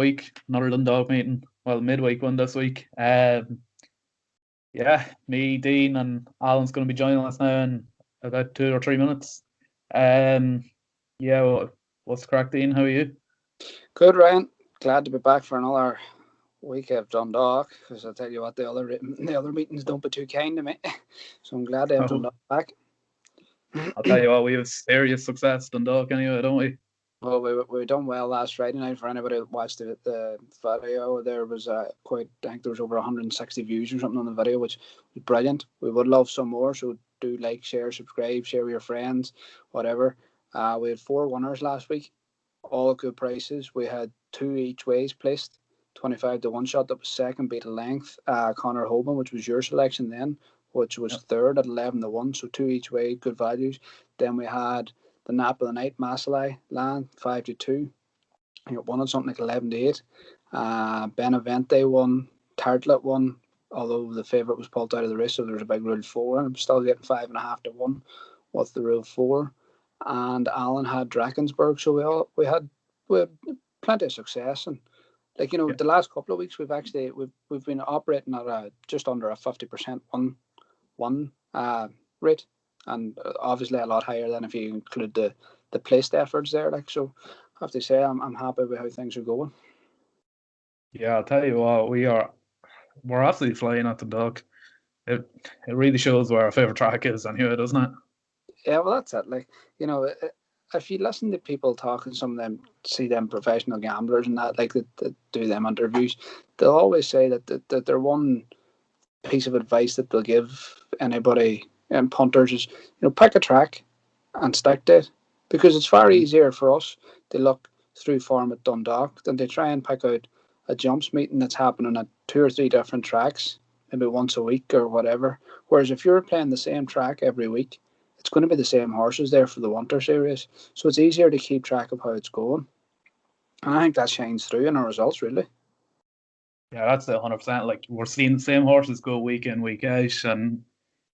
week, another Dundalk meeting. Well, midweek one this week. Yeah, me, Dean, and Alan's going to be joining us now in about 2 or 3 minutes. Yeah, what's the crack, Dean? How are you? Good, Ryan. Glad to be back for another week of Dundalk. Because I tell you what, the other meetings don't be too kind to me. So I'm glad to have Dundalk back. I'll tell you what, we have serious success Dundalk anyway, don't we? Well, we done well last Friday night. For anybody that watched the video, there was I think there was over 160 views or something on the video, which was brilliant. We would love some more, so do like, share, subscribe, share with your friends, whatever. We had 4 winners last week, all good prices. We had 2 each ways placed. 25 to 1 shot that was second, beat a length. Connor Hoban, which was your selection then, which was third at 11 to 1, so 2 each way, good values. Then we had the nap of the night, Masalai land 5 to 2. He got one on something like 11 to 8. Benavente won, Tartlet won, although the favourite was pulled out of the race, so there was a big rule 4. And I'm still getting 5.5 to 1 with the rule 4. And Alan had Drakensberg, so we had plenty of success. And the last couple of weeks we've been operating at just under a 50% one rate, and obviously a lot higher than if you include the placed efforts there. So I have to say I'm happy with how things are going. Yeah, I'll tell you what, we're absolutely flying at the Dundalk. It really shows where our favourite track is anyway, doesn't it? Yeah, well, that's it. If you listen to people talking, some of them see them professional gamblers and that, that do them interviews, they'll always say that their one piece of advice that they'll give anybody and punters is, pick a track and stick to it, because it's far easier for us to look through form at Dundalk than to try and pick out a jumps meeting that's happening at 2 or 3 different tracks, maybe once a week or whatever. Whereas if you're playing the same track every week, it's going to be the same horses there for the Winter Series, so it's easier to keep track of how it's going. And I think that shines through in our results, really. Yeah, that's it, 100%. We're seeing the same horses go week in, week out, and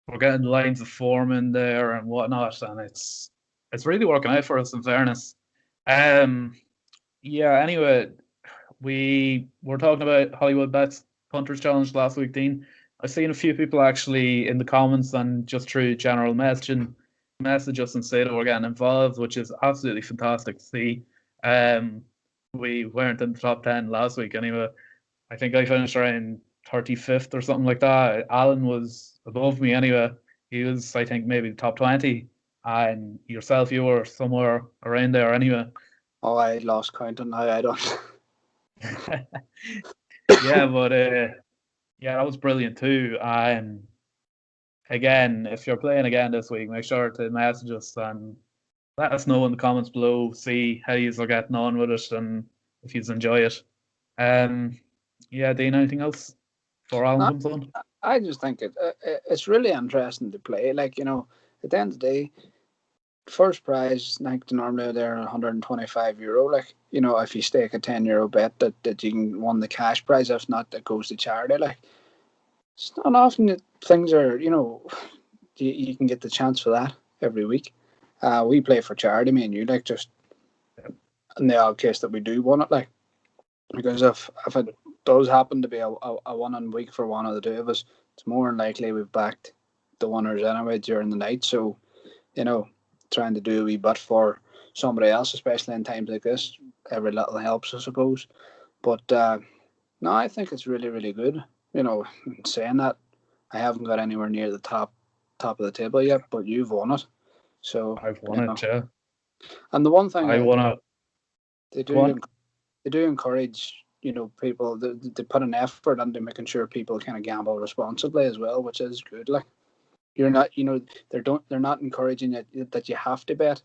we're getting lines of form in there and whatnot, and it's really working out for us, in fairness. Yeah, anyway, we were talking about Hollywood Bets Punters Challenge last week, Dean. I've seen a few people actually in the comments and just through general message us and say that we're getting involved, which is absolutely fantastic to see. We weren't in the top 10 last week anyway. I think I finished around 35th or something like that. Alan was above me anyway. He was, I think, maybe the top 20. And yourself, you were somewhere around there anyway. Oh, I lost count on how I don't. Yeah, but yeah, that was brilliant too. And again, if you're playing again this week, make sure to message us and let us know in the comments below. See how you are getting on with it and if you enjoy it. Yeah, Dean, anything else before Alan comes on? I just think it's really interesting to play. At the end of the day, first prize, normally they're €125. If you stake a €10 bet that you can win the cash prize. If not, that goes to charity. It's not often that things are, you can get the chance for that every week. We play for charity, me and you, just in the odd case that we do win it, because if it does happen to be a one-on week for one of the 2 of us, it's more than likely we've backed the winners anyway during the night. So, trying to do a wee bit for somebody else, especially in times like this, every little helps, I suppose. But no, I think it's really, really good. Saying that, I haven't got anywhere near the top of the table yet, but you've won it. So I've won it, yeah. And the one thing I won it. They do encourage people to put an effort into making sure people kind of gamble responsibly as well, which is good. You're not, they're not encouraging it that you have to bet.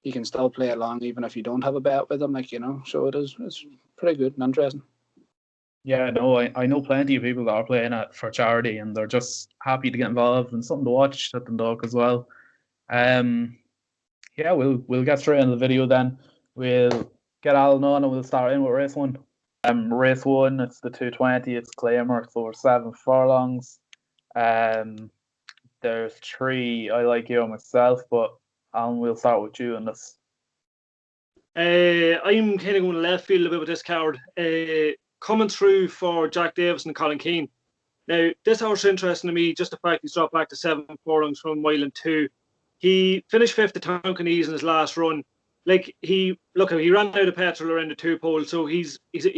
You can still play along even if you don't have a bet with them, So it's pretty good and interesting. Yeah, no, I know plenty of people that are playing it for charity and they're just happy to get involved and something to watch at the Dundalk as well. Yeah, we'll get straight into the video then. We'll get Alan on and we'll start in with race 1. Race 1, it's the 220, it's Claimer, so we're 7 furlongs. There's 3 I like you myself, but Alan, we'll start with you on this. I'm kind of going left field a bit with this card. Coming through for Jack Davis and Colin Keane. Now, this horse is interesting to me, just the fact he's dropped back to 7 furlongs from a mile and 2. He finished 5th at Tonkinese in his last run. Like, he ran out of petrol around the 2 pole, so he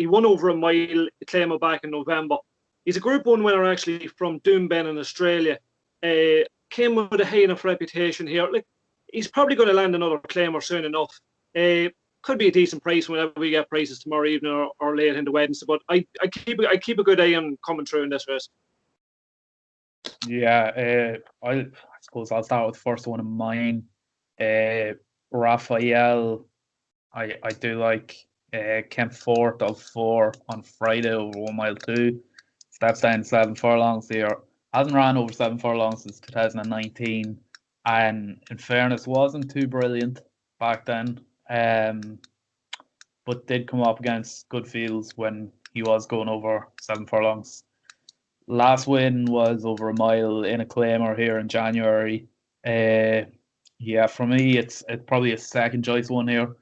won over a mile, Claymore back in November. He's a Group 1 winner, actually, from Doomben in Australia. Came with a high enough reputation here. Like, he's probably going to land another Claymore soon enough. Could be a decent price whenever we get prices tomorrow evening or late into Wednesday. But I keep a good eye on coming through in this race. Yeah, I suppose I'll start with the first one of mine. Raphael, I do like. Came 4th of 4 on Friday over 1 mile 2. Steps down 7 furlongs here. Hasn't ran over 7 furlongs since 2019. And in fairness, wasn't too brilliant back then. But did come up against good fields when he was going over 7 furlongs. Last win was over a mile in a Claymore here in January. Yeah, for me, it's probably a second choice one here.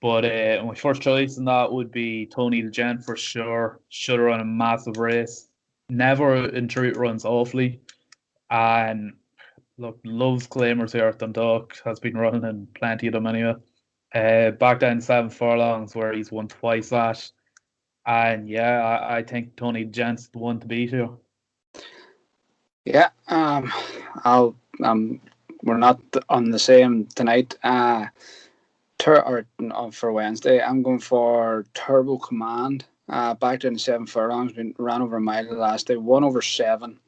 But my first choice in that would be Tony the Gent for sure. Should have run a massive race. Never in treat runs awfully. And look, loves Claymores here at Dundalk. Has been running in plenty of them anyway. Back down 7 furlongs where he's won twice at. And yeah, I think Tony the Gent's the one to beat here. Yeah, we're not on the same tonight. For Wednesday, I'm going for Turbo Command. Back down to 7 furlongs, ran over a mile the last day, 1 over 7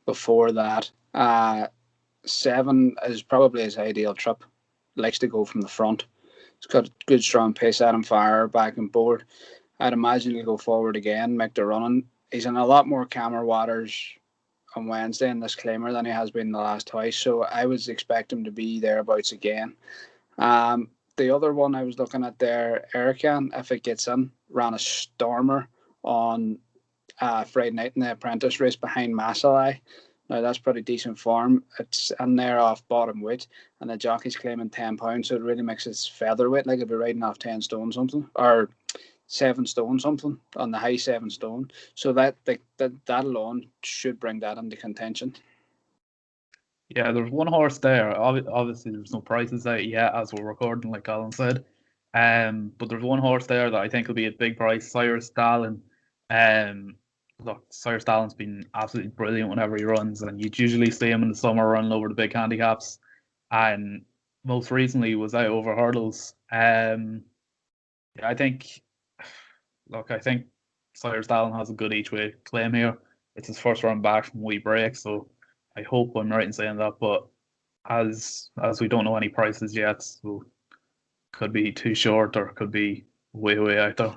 before that. 7 is probably his ideal trip. Likes to go from the front. He's got good strong pace, Adam Fire back and board. I'd imagine he'll go forward again, make the running. He's in a lot more camera waters on Wednesday in this Claymore than he has been the last twice, so I would expect him to be thereabouts again. The other one I was looking at there, Erican, if it gets in, ran a stormer on Friday night in the apprentice race behind Masalai. Now that's pretty decent form. It's in there off bottom weight, and the jockey's claiming £10, so it really makes it featherweight, like it'd be riding off 10 stone something, or 7 stone something on the high 7 stone. So that alone should bring that into contention. Yeah, there's one horse there. Obviously, there's no prices out yet as we're recording, like Alan said. But there's one horse there that I think will be a big price, Cyrus Dallin. Look, Cyrus Dallin's been absolutely brilliant whenever he runs, and you'd usually see him in the summer running over the big handicaps. And most recently was out over hurdles. I think Cyrus Dallin has a good each way claim here. It's his first run back from wee break, so I hope I'm right in saying that. But as we don't know any prices yet, so could be too short or could be way out there.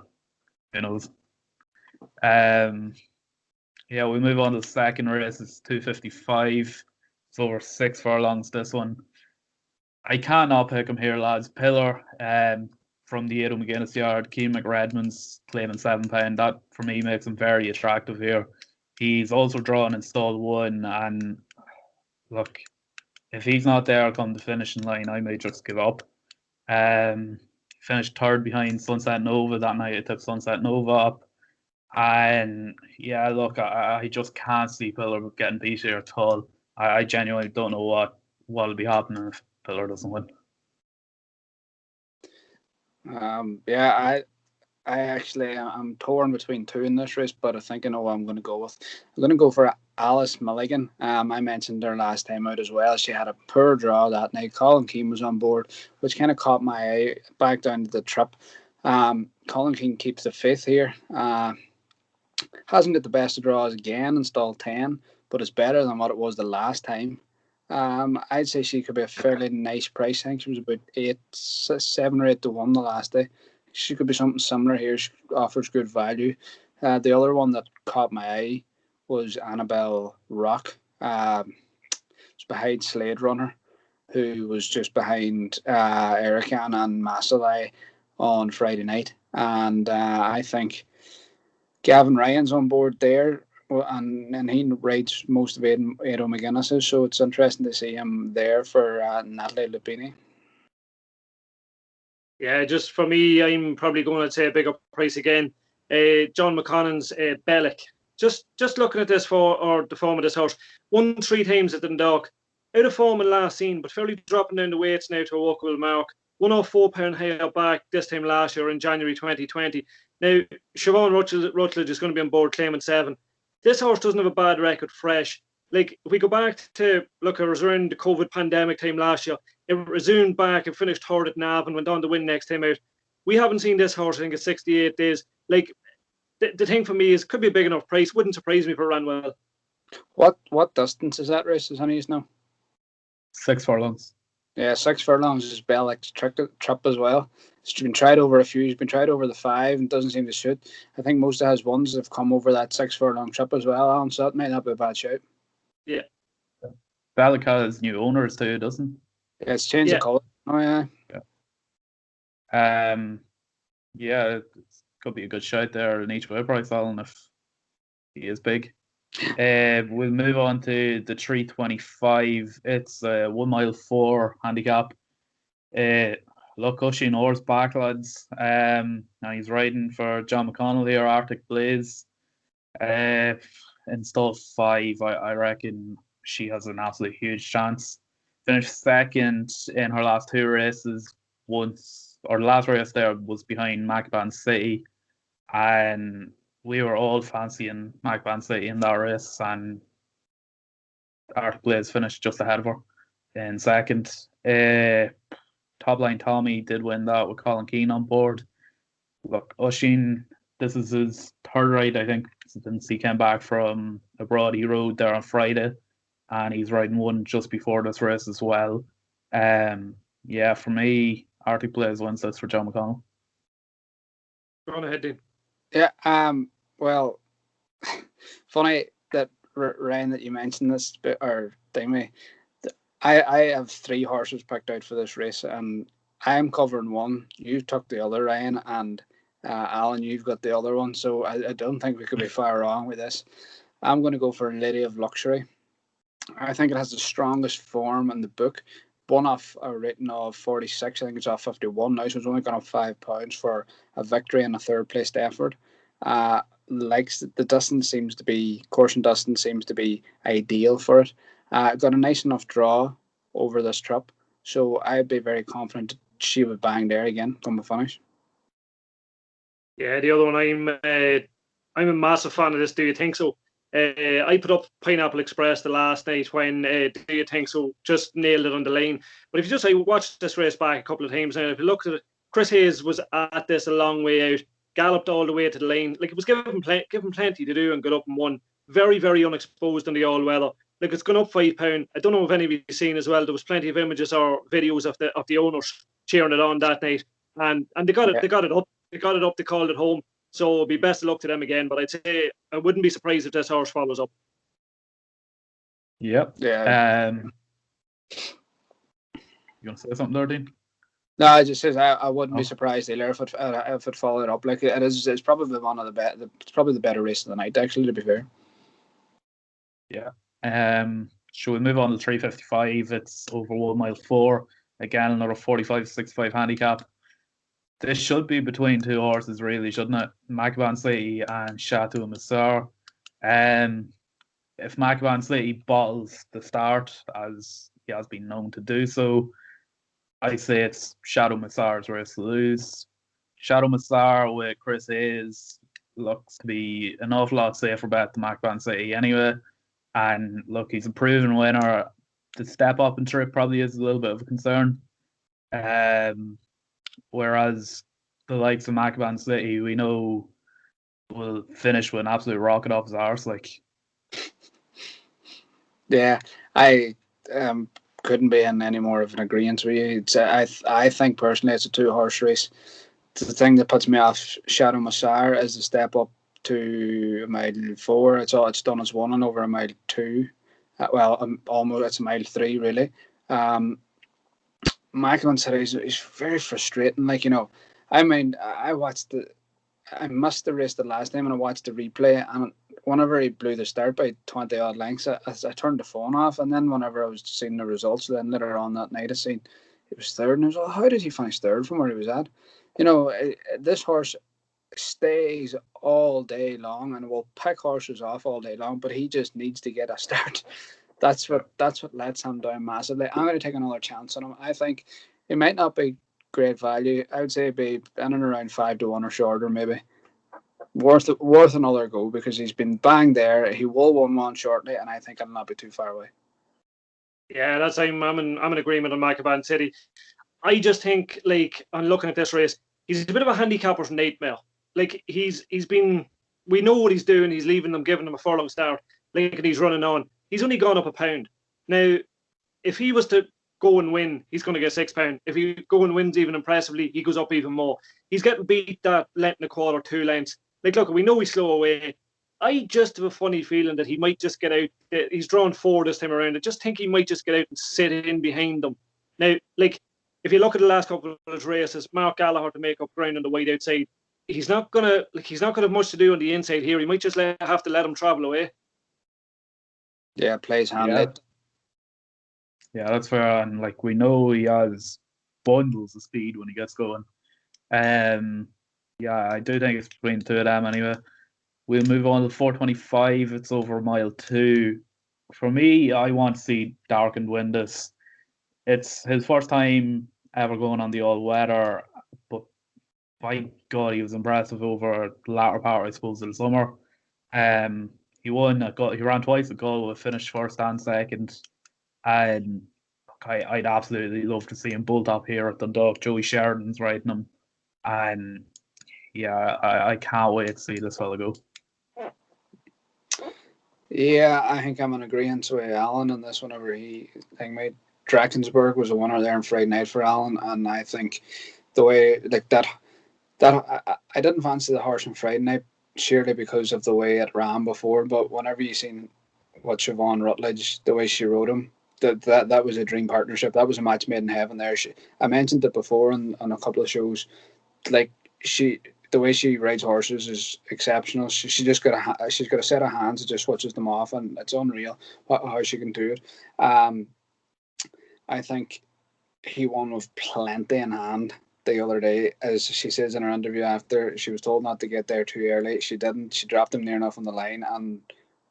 Who knows? Yeah, we move on to the second race. It's 255. It's over 6 furlongs. This one, I cannot pick him here, lads. Pillar, from the Aidan McGuinness yard. Keane McRedmond's claiming £7. That for me makes him very attractive here. He's also drawn in stall 1, and look, if he's not there come the finishing line, I may just give up. Finished 3rd behind Sunset Nova that night. I took Sunset Nova up. And yeah, look, I just can't see Pillar getting beat here at all. I genuinely don't know what'll be happening if Pillar doesn't win. Yeah, I'm torn between 2 in this race, but I think I know what I'm going to go with. I'm going to go for Alice Milligan. I mentioned her last time out as well. She had a poor draw that night. Colin Keane was on board, which kind of caught my eye back down to the trip. Colin Keane keeps the 5th here. Hasn't got the best of draws again in stall 10, but it's better than what it was the last time. I'd say she could be a fairly nice price. I think she was about 7 or 8 to 1 the last day. She could be something similar here. She offers good value. The other one that caught my eye was Annabelle Rock. It's behind Slade Runner, who was just behind Erican and Masalai on Friday night. And I think Gavin Ryan's on board there, and he rides most of Aidan McGuinness's, so it's interesting to see him there for Natalie Lupini. Yeah, just for me, I'm probably going to say a bigger price again. John McConnon's Bellick. Just looking at this or the form of this horse, won 3 times at Dundalk, out of form in last seen, but fairly dropping down the weights now to a walkable mark. 104 pound higher back this time last year in January 2020. Now, Siobhan Rutledge is going to be on board claiming 7. This horse doesn't have a bad record fresh. Like, if we go back to, look, it was around the COVID pandemic time last year, it resumed back and finished third at Nav and went on to win next time out. We haven't seen this horse, I think, at 68 days. Like, the thing for me is, could be a big enough price. Wouldn't surprise me if it ran well. What distance is that race? Does any of you know? 6 furlongs. Yeah, 6 furlongs is Bellick's trip as well. He's been tried over a few. He's been tried over the 5 and doesn't seem to suit. I think most of his ones have come over that 6 furlong trip as well, Alan, so that might not be a bad shout. Yeah. Bellick has new owners too, doesn't Yeah, it's changed the colour. Oh, yeah. Yeah, it could be a good shout there in each way price, Alan, if he is big. We'll move on to the 325. It's a 1 mile 4 handicap. Look, Oisin Orr's back, lads. Now he's riding for John McConnell here, Arctic Blaze. In stall 5, I reckon she has an absolute huge chance. Finished second in her last 2 races. The last race there was behind Macban City, and we were all fancying Macban City in that race, and Arctic Blaze finished just ahead of her in second. Top Line Tommy did win that with Colin Keane on board. Look, Oisin, this is his 3rd ride, I think, since he came back from abroad. He rode there on Friday, and he's riding one just before this race as well. Yeah, for me, Arctic Blaze wins this for John McConnell. Go on ahead, Dean. Yeah, well, funny that, Ryan, that you mentioned this bit, or thingy. I have 3 horses picked out for this race, and I am covering one. You took the other, Ryan, and Alan, you've got the other one, so I don't think we could be far wrong with this. I'm going to go for Lady of Luxury. I think it has the strongest form in the book. One off a rating of 46, I think it's off 51 now, so it's only gone up £5 for a victory and a 3rd placed effort. Likes the distance seems to be, course and distance seems to be ideal for it. Got a nice enough draw over this trip, so I'd be very confident she would bang there again come the finish. Yeah, the other one, I'm a massive fan of this. Do You Think So? I put up Pineapple Express the last night when Do You Think So just nailed it on the line. But if you just watched this race back a couple of times now, if you looked at it, Chris Hayes was at this a long way out, galloped all the way to the lane. Like, it was given plenty to do and got up and won. Very, very unexposed in the all weather. Like, it's gone up £5. I don't know if any of you have seen as well. There was plenty of images or videos of the owners cheering it on that night, and they got it. Yeah. They got it up. They got it up. They called it home. So it'll be best of luck to them again. But I'd say I wouldn't be surprised if this horse follows up. Yep. Yeah. You want to say something there, Dean? No, I just says I wouldn't be surprised either if it followed up. Like, it's probably one of the better. It's probably the better race of the night, actually, to be fair. Yeah. Should we move on to 355? It's over 1 mile 4. Again, another 45-65 handicap. This should be between 2 horses, really, shouldn't it? Macban City and Chateau Massar. If Macban City bottles the start, as he has been known to do so, I say it's Chateau Massar's race to lose. Chateau Massar with Chris Hayes looks to be an awful lot safer bet than Macban City anyway. And look, he's a proven winner. The step up in trip probably is a little bit of a concern. Whereas the likes of Macban City, we know, will finish with an absolute rocket off his arse. Like, yeah, I couldn't be in any more of an agreement with you. I think personally it's a 2-horse race. The thing that puts me off Chateau Massar is the step up to mile 4. It's done as 1 and over a mile 2. Almost it's a mile 3 really. Macban City is very frustrating. Like, I mean, I missed the race the last time and I watched the replay, and whenever he blew the start by 20 odd lengths, I turned the phone off, and then whenever I was seeing the results, then later on that night I seen he was third, and I was like, how did he finish third from where he was at? This horse stays all day long and will pick horses off all day long, but he just needs to get a start. That's what lets him down massively. I'm going to take another chance on him. I think it might not be great value. I would say it'd be in and around 5-1 or shorter, maybe. Worth another go because he's been banged there. He will win one shortly, and I think it'll not be too far away. Yeah, I'm in agreement on Macaban City. I just think, like, on looking at this race, he's a bit of a handicapper from 8 mile. Like, he's been, we know what he's doing. He's leaving them, giving them a furlong start. Like, and he's running on. He's only gone up £1. Now, if he was to go and win, he's going to get £6. If he go and wins even impressively, he goes up even more. He's getting beat that length and a quarter, 2 lengths. Like, look, we know he's slow away. I just have a funny feeling that he might just get out. He's drawn 4 this time around. I just think he might just get out and sit in behind them. Now, like, if you look at the last couple of his races, Mark Gallagher to make up ground on the wide outside, he's not gonna have much to do on the inside here. He might just have to let him travel away. Yeah, plays handed. Yeah, that's fair. And like we know he has bundles of speed when he gets going. Yeah, I do think it's between the two of them anyway. We'll move on to 425. It's over mile 2. For me, I want to see Darkened win this. It's his first time ever going on the all-weather, but by God, he was impressive over the latter part, I suppose, of the summer. He won. He ran twice at Galway, finished first and second. And I'd absolutely love to see him built up here at Dundalk. Joey Sheridan's riding him. And yeah, I can't wait to see this fella go. Yeah, I think I'm in agreement with Alan on this. Whenever I think made Drakensberg was a winner there on Friday night for Alan, and I think the way like that I didn't fancy the horse on Friday night surely because of the way it ran before. But whenever you seen what Siobhan Rutledge, the way she rode him, that was a dream partnership. That was a match made in heaven. There, I mentioned it before on a couple of shows. Like the way she rides horses is exceptional. She's got a set of hands that just switches them off, and it's unreal how she can do it. I think he won with plenty in hand the other day. As she says in her interview after, she was told not to get there too early. She didn't. She dropped him near enough on the line and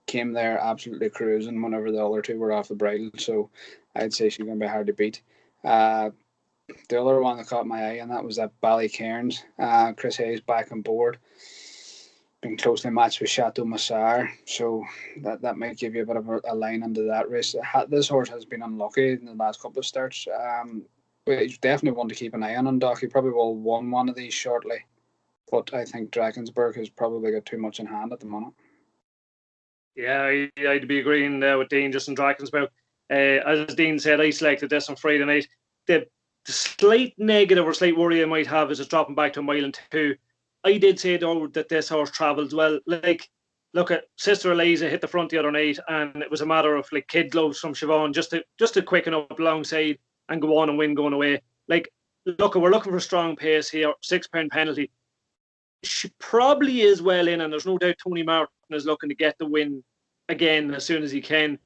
came there absolutely cruising whenever the other two were off the bridle. So I'd say she's going to be hard to beat. The other one that caught my eye, and that was that Ballycairns. Chris Hayes back on board. Been closely matched with Chateau Massar, so that might give you a bit of a line into that race. This horse has been unlucky in the last couple of starts. But he's definitely one to keep an eye on Doc. He probably will win one of these shortly, but I think Drakensberg has probably got too much in hand at the moment. Yeah, I'd be agreeing with Dean just on Drakensberg. As Dean said, I selected this on Friday night. The slight negative or slight worry I might have is it's dropping back to a mile and 2. I did say though that this horse travels well. Like, look at Sister Eliza hit the front the other night, and it was a matter of like kid gloves from Siobhan just to quicken up alongside and go on and win going away. Like, look, we're looking for strong pace here. £6 penalty. She probably is well in, and there's no doubt Tony Martin is looking to get the win again as soon as he can.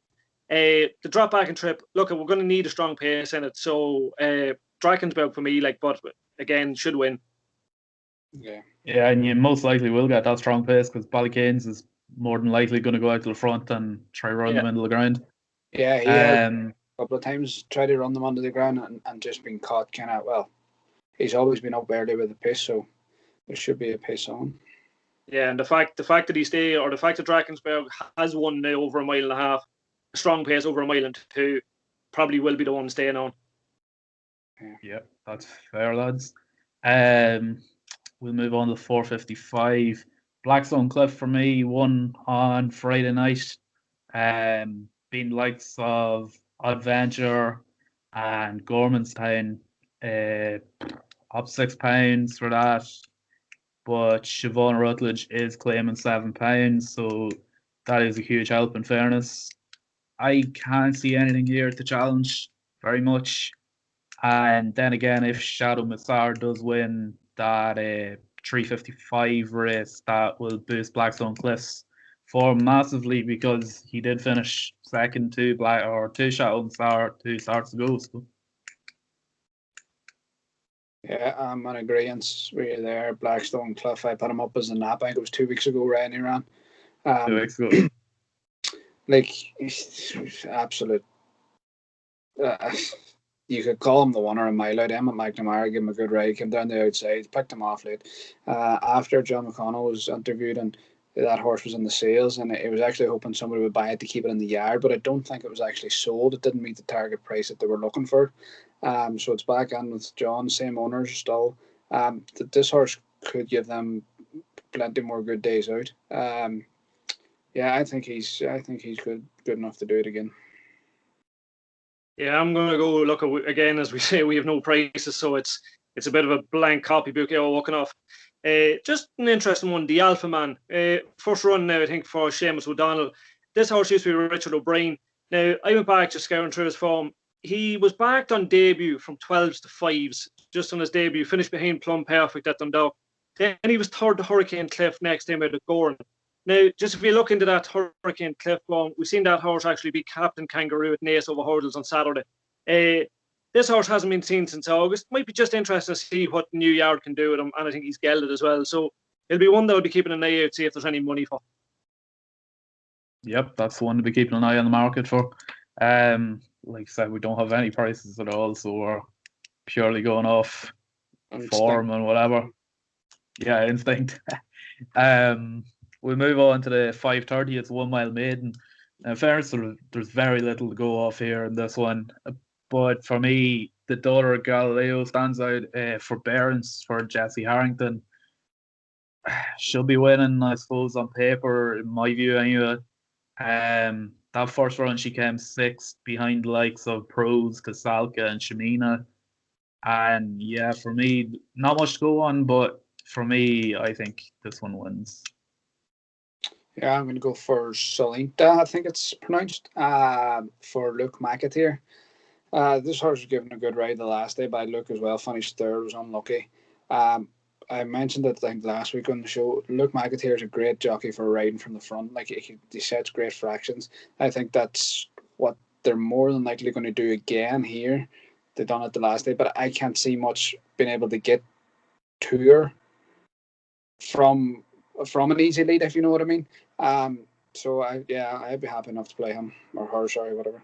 The drop back and trip. Look, we're going to need a strong pace in it. So Drakensberg for me, but again, should win. Yeah, and you most likely will get that strong pace because Ballycairns is more than likely going to go out to the front and try run them into the ground. Yeah, he has a couple of times tried to run them under the ground and just been caught he's always been up early with the pace, so there should be a pace on. Yeah, and the fact that Drakensberg has won now over a mile and a half, a strong pace over a mile and 2, probably will be the one staying on. Yeah, that's fair, lads. We'll move on to 455. Blackstone Cliff for me won on Friday night. Being likes of Adventure and Gormanstown, up £6 for that. But Siobhan Rutledge is claiming £7, so that is a huge help in fairness. I can't see anything here to challenge very much. And then again, if Shadow Massar does win that 355 race, that will boost Blackstone Cliff's form massively because he did finish second to Shadow Massar 2 starts ago. So. Yeah, I'm in agreement with you there. Blackstone Cliff, I put him up as a nap. I think it was 2 weeks ago, Ryan he ran. 2 weeks ago. Like, he's absolute. Uh, you could call him the winner a mile out. Emma McNamara gave him a good ride, came down the outside, picked him off late. After John McConnell was interviewed and that horse was in the sales, and he was actually hoping somebody would buy it to keep it in the yard, but I don't think it was actually sold. It didn't meet the target price that they were looking for. So it's back in with John, same owners still. This horse could give them plenty more good days out. Yeah, I think he's good enough to do it again. Yeah, I'm going to go look at, again, as we say, we have no prices, so it's a bit of a blank copybook here walking off. Just an interesting one, the Alpha Man. First run now, I think, for Seamus O'Donnell. This horse used to be Richard O'Brien. Now, I went back just scouring through his form. He was backed on debut from 12s to 5s, just on his debut, finished behind Plum Perfect at Dundalk. Then he was third to Hurricane Cliff next time out at Goran. Now, just if you look into that Hurricane Cliff form, we've seen that horse actually be Captain Kangaroo at Naas over hurdles on Saturday. This horse hasn't been seen since August. Might be just interesting to see what the new yard can do with him, and I think he's gelded as well. So it'll be one that I'll be keeping an eye out, see if there's any money for. Yep, that's the one to be keeping an eye on the market for. Like I said, we don't have any prices at all, so we're purely going off form and whatever. Yeah, instinct. We move on to the 5:30. It's 1 mile maiden. In fairness, there's very little to go off here in this one. But for me, the daughter of Galileo stands out for Barons for Jesse Harrington. She'll be winning, I suppose, on paper, in my view, anyway. That first run, she came sixth behind the likes of Pros, Kasalka, and Shamina. And yeah, for me, not much to go on, but for me, I think this one wins. Yeah, I'm going to go for Salinta, I think it's pronounced, for Luke McAteer. This horse was given a good ride the last day by Luke as well. Finished third, was unlucky. I mentioned it, I think, last week on the show. Luke McAteer is a great jockey for riding from the front. Like, he sets great fractions. I think that's what they're more than likely going to do again here. They done it the last day, but I can't see much being able to get to her from an easy lead, if you know what I mean. So I'd be happy enough to play him or her, sorry, whatever.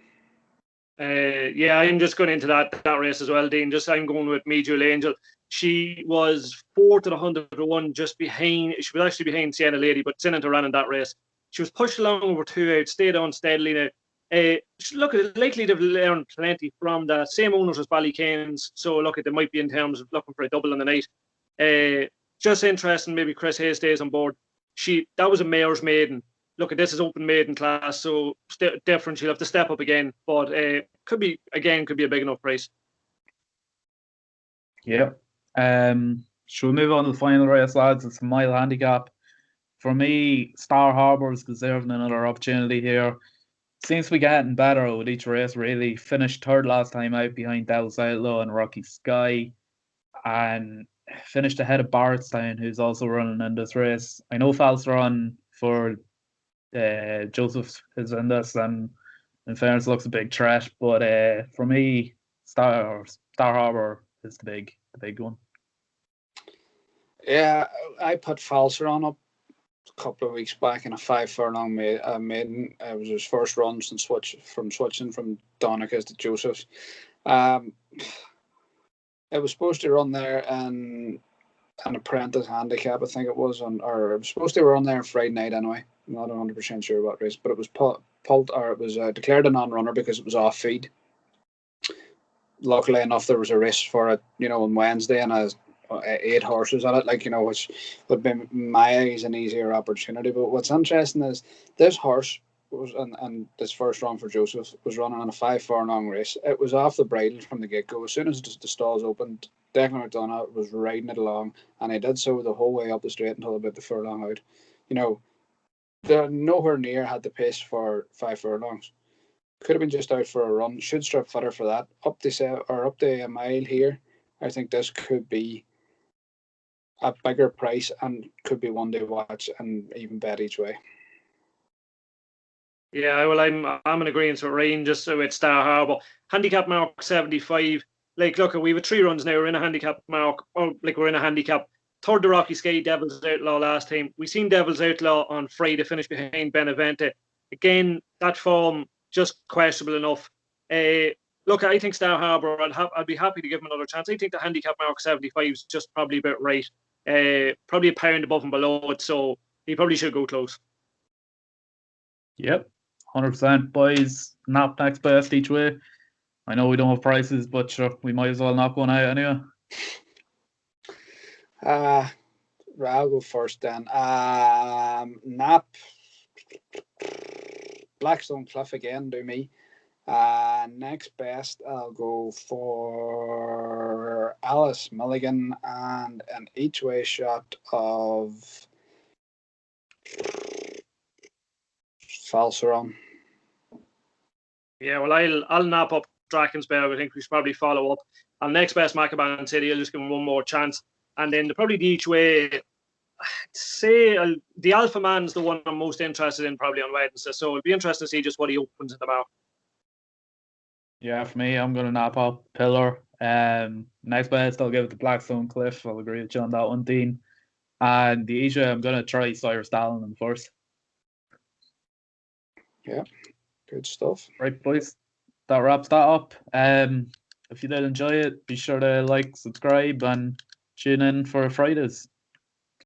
Yeah, I'm just going into that race as well, Dean. I'm going with Medjool Angel. She was fourth at 100 to 1, just behind. She was actually behind Sienna Lady, but Sinnant ran in that race. She was pushed along over 2 out, stayed on steadily now. Look, likely to learn plenty from the same owners as Ballycanes. So look, they might be in terms of looking for a double in the night. Just interesting, maybe Chris Hayes stays on board. That was a mayor's maiden. Look, this is open maiden class, so different. She'll have to step up again, but could be a big enough price. Yeah. Should we move on to the final race, lads? It's a mile handicap. For me, Star Harbour is deserving another opportunity here. Seems to be getting better with each race, really. Finished third last time out behind Dallas Outlaw and Rocky Sky, and finished ahead of Barrettstown, who's also running in this race. I know Falsteron for Joseph is in this, and in fairness, looks a big threat. But for me, Star Harbour is the big one. Yeah, I put Falsteron up a couple of weeks back in a 5 furlong maiden. It was his first run since switching from Donicus to Joseph's. It was supposed to run there in an apprentice handicap, I think it was, or it was supposed to run there on Friday night anyway. I'm not 100% sure what race, but it was declared a non-runner because it was off feed. Luckily enough, there was a race for it, on Wednesday, and 8 horses on it, which would be in my eyes an easier opportunity. But what's interesting is this horse was, and this first run for Joseph was running on a 5 furlong race. It was off the bridle from the get-go. As soon as the stalls opened, Declan McDonough was riding it along, and he did so the whole way up the straight until about the furlong out. They're nowhere near had the pace for 5 furlongs. Could have been just out for a run. Should strip fitter for that. Up to a mile here, I think this could be a bigger price and could be one to watch and even bet each way. Yeah, well, I'm in agreement with Ryan, just with Star Harbour. Handicap mark 75. like, look, we have 3 runs now. We're in a handicap mark, or like we're in a handicap. Third the Rocky Sky, Devils Outlaw last time. We seen Devils Outlaw on Friday finish behind Benevente. Again, that form just questionable enough. Look, I think Star Harbour, I'd be happy to give him another chance. I think the handicap mark 75 is just probably about right. Probably a pound above and below it, so he probably should go close. Yep, 100%. Boys, nap next best each way. I know we don't have prices, but sure, we might as well knock one out anyway. I'll go first then. Nap, Blackstone Cliff again, do me. Next best, I'll go for Alice Milligan and an each way shot of Falseron. Yeah, well, I'll nap up Drakensberg. I think we should probably follow up. And next best, Macaban City. I'll just give him one more chance. And then probably the each way, I'd say the Alpha Man's the one I'm most interested in probably on Wednesday. So it'll be interesting to see just what he opens in the mark. Yeah, for me, I'm going to nap up Pillar. Next best, I'll give it to Blackstone Cliff. I'll agree with you on that one, Dean. And the Asia, I'm going to try Cyrus Dallin in first. Yeah, good stuff. Right, boys, that wraps that up. If you did enjoy it, be sure to like, subscribe, and tune in for Fridays.